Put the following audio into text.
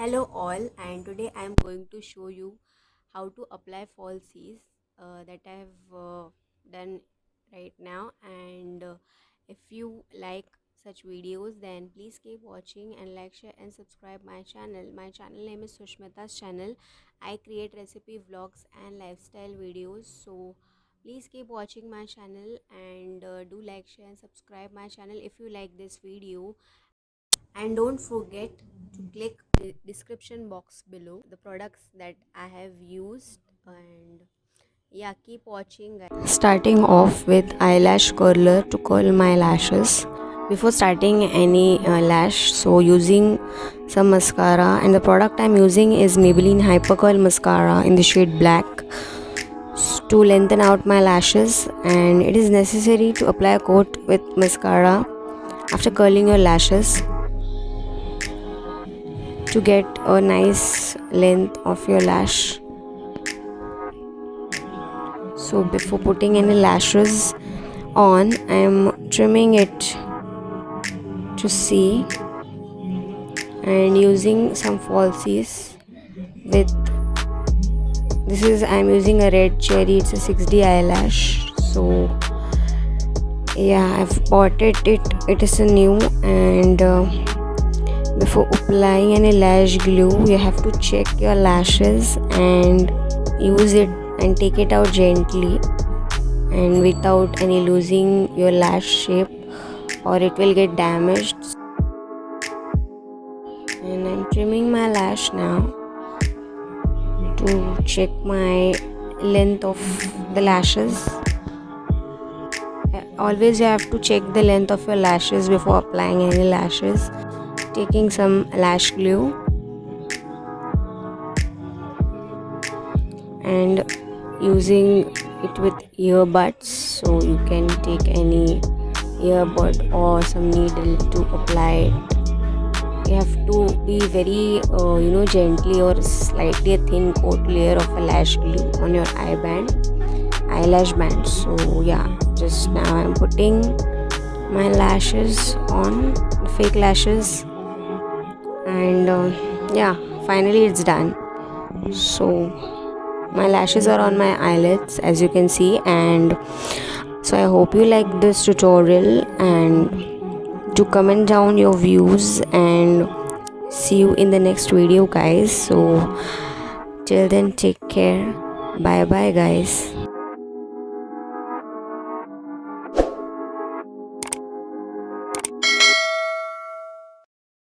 Hello all, and today I am going to show you how to apply falsies that I have done right now. And if you like such videos, then please keep watching and like, share and subscribe my channel. My channel name is Sushmita's channel. I create recipe vlogs and lifestyle videos, so please keep watching my channel and do like, share and subscribe my channel if you like this video. And don't forget to click the description box below the products that I have used. And yeah, keep watching guys. Starting off with eyelash curler to curl my lashes before starting any lash. So using some mascara, and the product I'm using is Maybelline Hyper Curl mascara in the shade black to lengthen out my lashes. And it is necessary to apply a coat with mascara after curling your lashes to get a nice length of your lash. So before putting any lashes on, I am trimming it to see and using some falsies with I'm using a red cherry. It's a 6D eyelash. So yeah, I've bought it is a new. And before applying any lash glue, you have to check your lashes and use it and take it out gently and without any losing your lash shape, or it will get damaged. And I'm trimming my lash now to check my length of the lashes. Always you have to check the length of your lashes before applying any lashes. Taking some lash glue and using it with earbuds, so you can take any earbud or some needle to apply it. You have to be very gently or slightly a thin coat layer of a lash glue on your eyelash band. So yeah, just now I'm putting my lashes on, the fake lashes, and yeah, finally it's done. So my lashes are on my eyelids, as you can see. And so I hope you like this tutorial, and to comment down your views, and see you in the next video guys. So till then, take care. Bye bye guys.